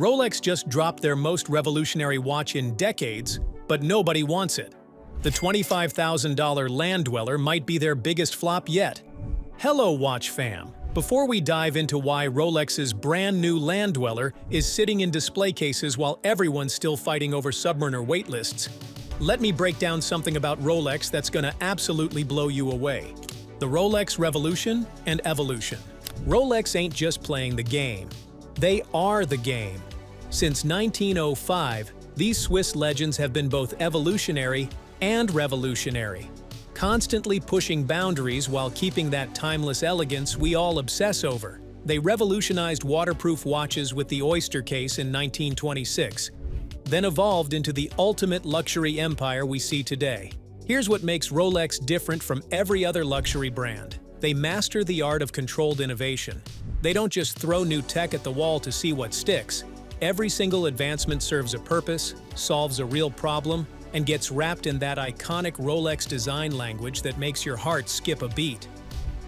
Rolex just dropped their most revolutionary watch in decades, but nobody wants it. The $25,000 Land Dweller might be their biggest flop yet. Hello, watch fam! Before we dive into why Rolex's brand new Land Dweller is sitting in display cases while everyone's still fighting over Submariner waitlists, let me break down something about Rolex that's gonna absolutely blow you away. The Rolex Revolution and Evolution. Rolex ain't just playing the game. They are the game. Since 1905, these Swiss legends have been both evolutionary and revolutionary, constantly pushing boundaries while keeping that timeless elegance we all obsess over. They revolutionized waterproof watches with the Oyster case in 1926, then evolved into the ultimate luxury empire we see today. Here's what makes Rolex different from every other luxury brand. They master the art of controlled innovation. They don't just throw new tech at the wall to see what sticks. Every single advancement serves a purpose, solves a real problem, and gets wrapped in that iconic Rolex design language that makes your heart skip a beat.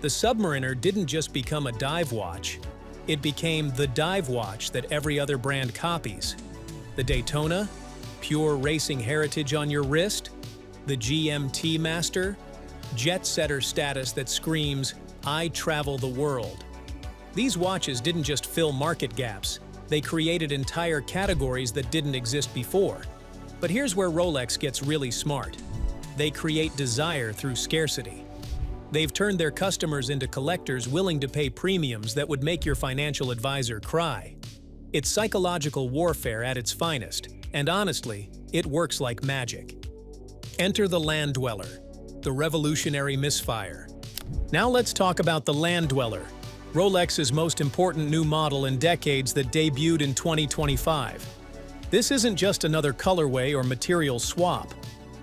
The Submariner didn't just become a dive watch. It became the dive watch that every other brand copies. The Daytona, pure racing heritage on your wrist. The GMT Master, jet-setter status that screams, "I travel the world." These watches didn't just fill market gaps, they created entire categories that didn't exist before. But here's where Rolex gets really smart. They create desire through scarcity. They've turned their customers into collectors willing to pay premiums that would make your financial advisor cry. It's psychological warfare at its finest, and honestly, it works like magic. Enter the Land Dweller, the revolutionary misfire. Now let's talk about the Land Dweller, Rolex's most important new model in decades that debuted in 2025. This isn't just another colorway or material swap.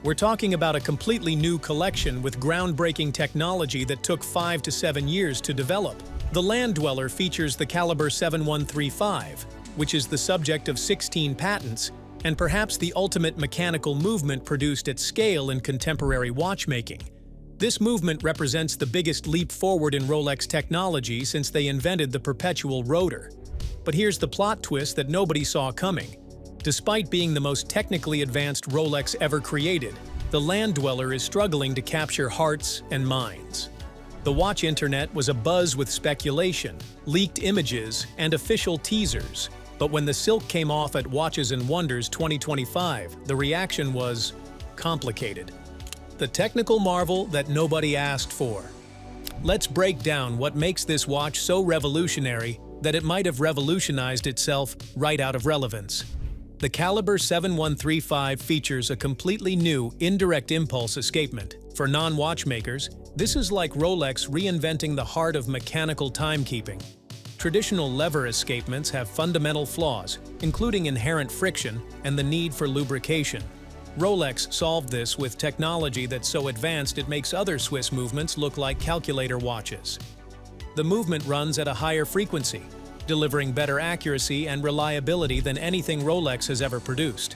We're talking about a completely new collection with groundbreaking technology that took 5 to 7 years to develop. The Land Dweller features the caliber 7135, which is the subject of 16 patents, and perhaps the ultimate mechanical movement produced at scale in contemporary watchmaking. This movement represents the biggest leap forward in Rolex technology since they invented the perpetual rotor. But here's the plot twist that nobody saw coming. Despite being the most technically advanced Rolex ever created, the Land Dweller is struggling to capture hearts and minds. The watch internet was abuzz with speculation, leaked images, and official teasers. But when the silk came off at Watches and Wonders 2025, the reaction was complicated. The technical marvel that nobody asked for. Let's break down what makes this watch so revolutionary that it might have revolutionized itself right out of relevance. The caliber 7135 features a completely new indirect impulse escapement. For non-watchmakers, this is like Rolex reinventing the heart of mechanical timekeeping. Traditional lever escapements have fundamental flaws, including inherent friction and the need for lubrication. Rolex solved this with technology that's so advanced it makes other Swiss movements look like calculator watches. The movement runs at a higher frequency, delivering better accuracy and reliability than anything Rolex has ever produced.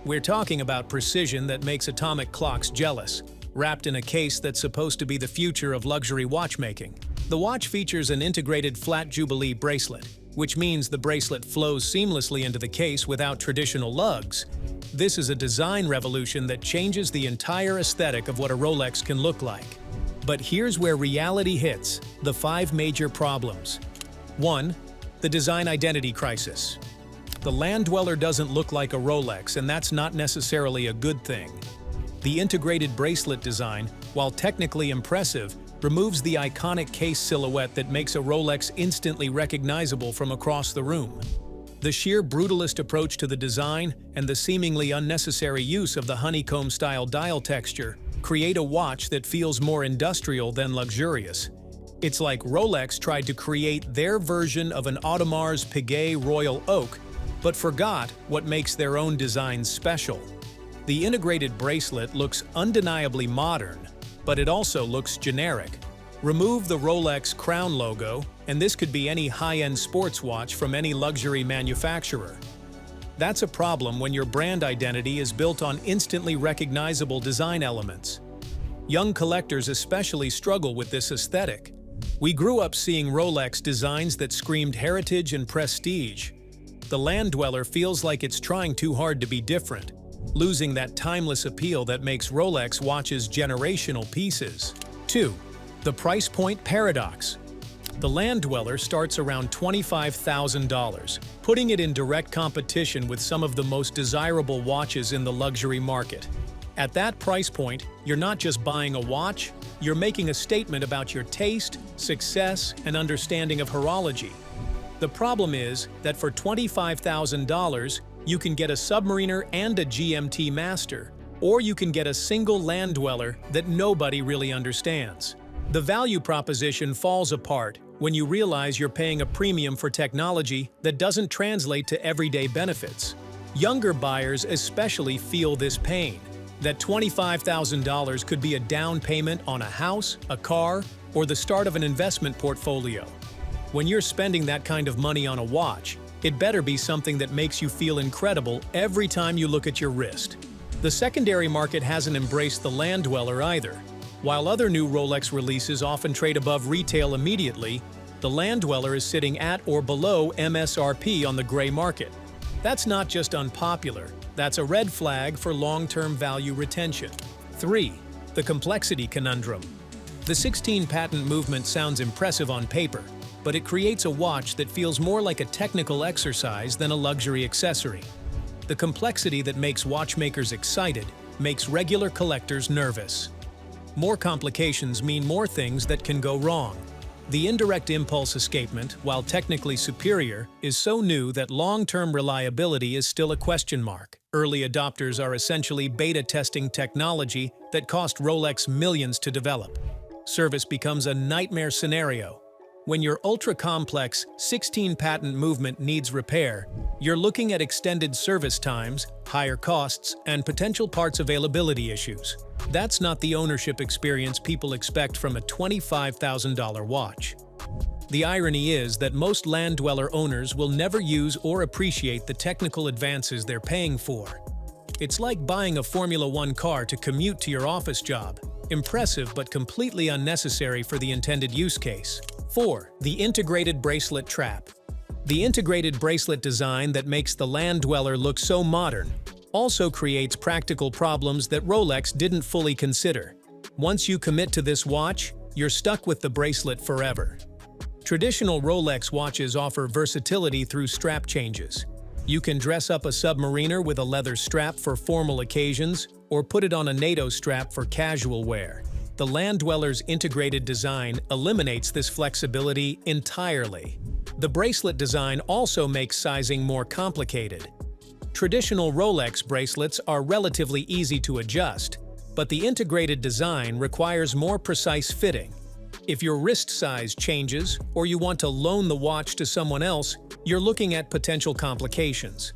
We're talking about precision that makes atomic clocks jealous, wrapped in a case that's supposed to be the future of luxury watchmaking. The watch features an integrated flat Jubilee bracelet, which means the bracelet flows seamlessly into the case without traditional lugs. This is a design revolution that changes the entire aesthetic of what a Rolex can look like. But here's where reality hits, the 5 major problems. 1. The design identity crisis. The Land Dweller doesn't look like a Rolex, and that's not necessarily a good thing. The integrated bracelet design, while technically impressive, removes the iconic case silhouette that makes a Rolex instantly recognizable from across the room. The sheer brutalist approach to the design and the seemingly unnecessary use of the honeycomb-style dial texture create a watch that feels more industrial than luxurious. It's like Rolex tried to create their version of an Audemars Piguet Royal Oak, but forgot what makes their own designs special. The integrated bracelet looks undeniably modern, but it also looks generic. Remove the Rolex crown logo, and this could be any high-end sports watch from any luxury manufacturer. That's a problem when your brand identity is built on instantly recognizable design elements. Young collectors especially struggle with this aesthetic. We grew up seeing Rolex designs that screamed heritage and prestige. the Land Dweller feels like it's trying too hard to be different, losing that timeless appeal that makes Rolex watches generational pieces. 2. The price point paradox. The Land Dweller starts around $25,000, putting it in direct competition with some of the most desirable watches in the luxury market. At that price point, you're not just buying a watch, you're making a statement about your taste, success, and understanding of horology. The problem is that for $25,000, you can get a Submariner and a GMT Master, or you can get a single Land Dweller that nobody really understands. The value proposition falls apart when you realize you're paying a premium for technology that doesn't translate to everyday benefits. Younger buyers especially feel this pain, that $25,000 could be a down payment on a house, a car, or the start of an investment portfolio. When you're spending that kind of money on a watch, it better be something that makes you feel incredible every time you look at your wrist. The secondary market hasn't embraced the Land Dweller either. While other new Rolex releases often trade above retail immediately, the Land Dweller is sitting at or below MSRP on the gray market. That's not just unpopular, that's a red flag for long-term value retention. 3. The Complexity Conundrum. The 16 patent movement sounds impressive on paper, but it creates a watch that feels more like a technical exercise than a luxury accessory. The complexity that makes watchmakers excited makes regular collectors nervous. More complications mean more things that can go wrong. The indirect impulse escapement, while technically superior, is so new that long-term reliability is still a question mark. Early adopters are essentially beta testing technology that cost Rolex millions to develop. Service becomes a nightmare scenario. When your ultra-complex 16 patent movement needs repair, you're looking at extended service times, higher costs, and potential parts availability issues. That's not the ownership experience people expect from a $25,000 watch. The irony is that most Land Dweller owners will never use or appreciate the technical advances they're paying for. It's like buying a Formula One car to commute to your office job. Impressive but completely unnecessary for the intended use case. 4. The Integrated Bracelet Trap. The integrated bracelet design that makes the Land Dweller look so modern also creates practical problems that Rolex didn't fully consider. Once you commit to this watch, you're stuck with the bracelet forever. Traditional Rolex watches offer versatility through strap changes. You can dress up a Submariner with a leather strap for formal occasions, or put it on a NATO strap for casual wear. The Land Dweller's integrated design eliminates this flexibility entirely. The bracelet design also makes sizing more complicated. Traditional Rolex bracelets are relatively easy to adjust, but the integrated design requires more precise fitting. If your wrist size changes or you want to loan the watch to someone else, you're looking at potential complications.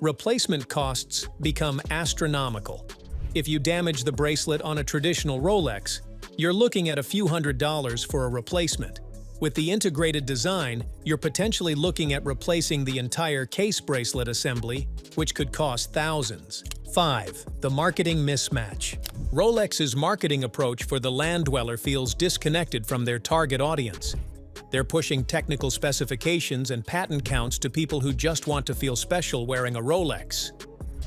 Replacement costs become astronomical. If you damage the bracelet on a traditional Rolex, you're looking at a few $100s for a replacement. With the integrated design, you're potentially looking at replacing the entire case bracelet assembly, which could cost thousands. 5. The Marketing Mismatch. Rolex's marketing approach for the Land Dweller feels disconnected from their target audience. They're pushing technical specifications and patent counts to people who just want to feel special wearing a Rolex.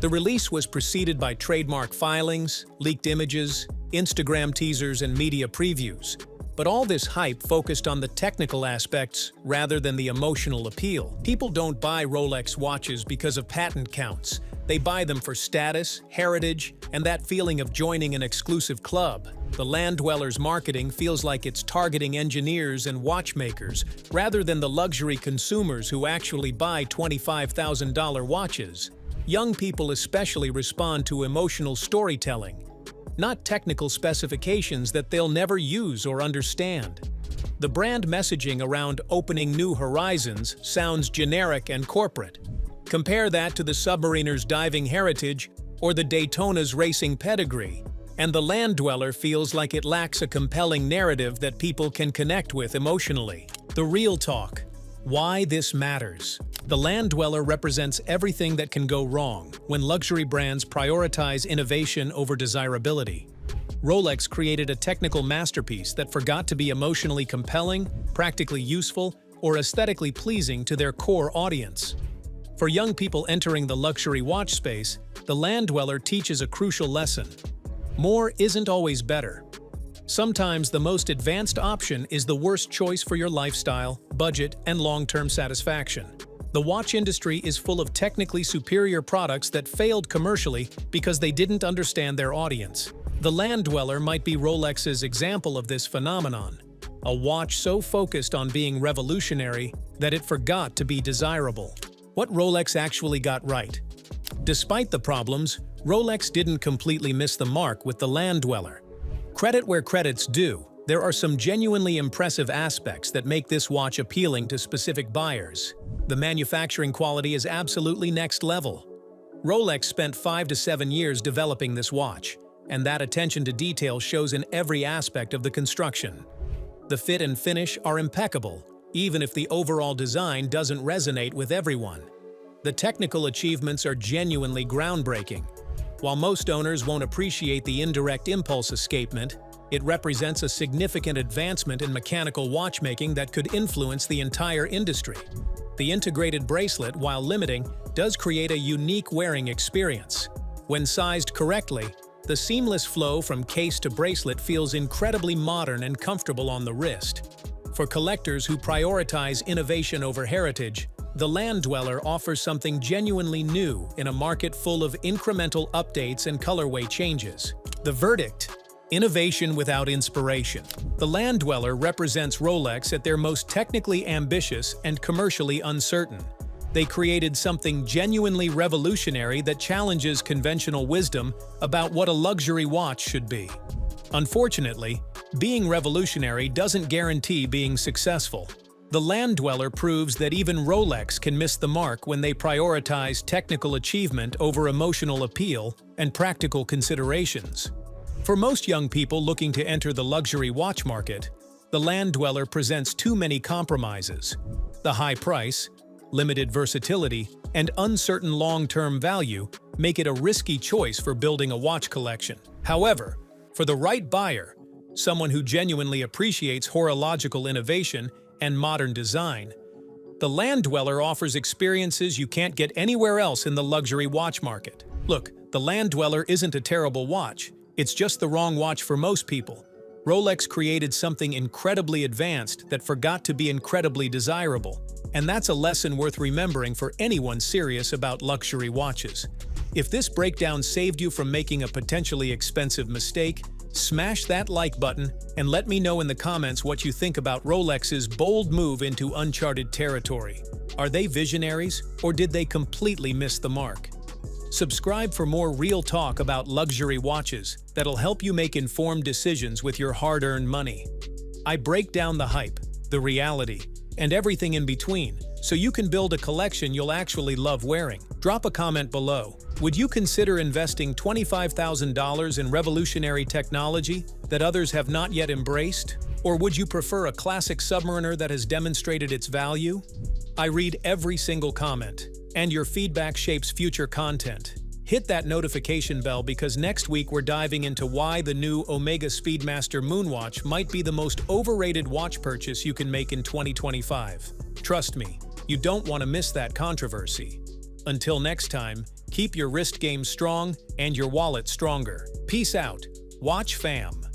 The release was preceded by trademark filings, leaked images, Instagram teasers, and media previews. But all this hype focused on the technical aspects rather than the emotional appeal. People don't buy Rolex watches because of patent counts. They buy them for status, heritage, and that feeling of joining an exclusive club. The Land Dweller's marketing feels like it's targeting engineers and watchmakers rather than the luxury consumers who actually buy $25,000 watches. Young people especially respond to emotional storytelling, not technical specifications that they'll never use or understand. The brand messaging around opening new horizons sounds generic and corporate. Compare that to the Submariner's diving heritage or the Daytona's racing pedigree, and the Land Dweller feels like it lacks a compelling narrative that people can connect with emotionally. The real talk. Why this matters. The Land Dweller represents everything that can go wrong when luxury brands prioritize innovation over desirability. Rolex created a technical masterpiece that forgot to be emotionally compelling, practically useful, or aesthetically pleasing to their core audience. For young people entering the luxury watch space, the Land Dweller teaches a crucial lesson. More isn't always better. Sometimes the most advanced option is the worst choice for your lifestyle, budget, and long-term satisfaction. The watch industry is full of technically superior products that failed commercially because they didn't understand their audience. The Land Dweller might be Rolex's example of this phenomenon. A watch so focused on being revolutionary that it forgot to be desirable. What Rolex actually got right? Despite the problems, Rolex didn't completely miss the mark with the Land Dweller. Credit where credit's due, there are some genuinely impressive aspects that make this watch appealing to specific buyers. The manufacturing quality is absolutely next level. Rolex spent 5 to 7 years developing this watch, and that attention to detail shows in every aspect of the construction. The fit and finish are impeccable, even if the overall design doesn't resonate with everyone. The technical achievements are genuinely groundbreaking. While most owners won't appreciate the indirect impulse escapement, it represents a significant advancement in mechanical watchmaking that could influence the entire industry. The integrated bracelet, while limiting, does create a unique wearing experience. When sized correctly, the seamless flow from case to bracelet feels incredibly modern and comfortable on the wrist. For collectors who prioritize innovation over heritage, the Land Dweller offers something genuinely new in a market full of incremental updates and colorway changes. The verdict: innovation without inspiration. The Land Dweller represents Rolex at their most technically ambitious and commercially uncertain. They created something genuinely revolutionary that challenges conventional wisdom about what a luxury watch should be. Unfortunately, being revolutionary doesn't guarantee being successful. The Land Dweller proves that even Rolex can miss the mark when they prioritize technical achievement over emotional appeal and practical considerations. For most young people looking to enter the luxury watch market, the Land Dweller presents too many compromises. The high price, limited versatility, and uncertain long-term value make it a risky choice for building a watch collection. However, for the right buyer, someone who genuinely appreciates horological innovation and modern design, the Land Dweller offers experiences you can't get anywhere else in the luxury watch market. Look, the Land Dweller isn't a terrible watch, it's just the wrong watch for most people. Rolex created something incredibly advanced that forgot to be incredibly desirable, and that's a lesson worth remembering for anyone serious about luxury watches. If this breakdown saved you from making a potentially expensive mistake, smash that like button and let me know in the comments what you think about Rolex's bold move into uncharted territory. Are they visionaries, or did they completely miss the mark? Subscribe for more real talk about luxury watches that'll help you make informed decisions with your hard-earned money. I break down the hype, the reality, and everything in between, so you can build a collection you'll actually love wearing. Drop a comment below. Would you consider investing $25,000 in revolutionary technology that others have not yet embraced? Or would you prefer a classic Submariner that has demonstrated its value? I read every single comment, and your feedback shapes future content. Hit that notification bell because next week we're diving into why the new Omega Speedmaster Moonwatch might be the most overrated watch purchase you can make in 2025. Trust me, you don't want to miss that controversy. Until next time, keep your wrist game strong and your wallet stronger. Peace out, Watch Fam.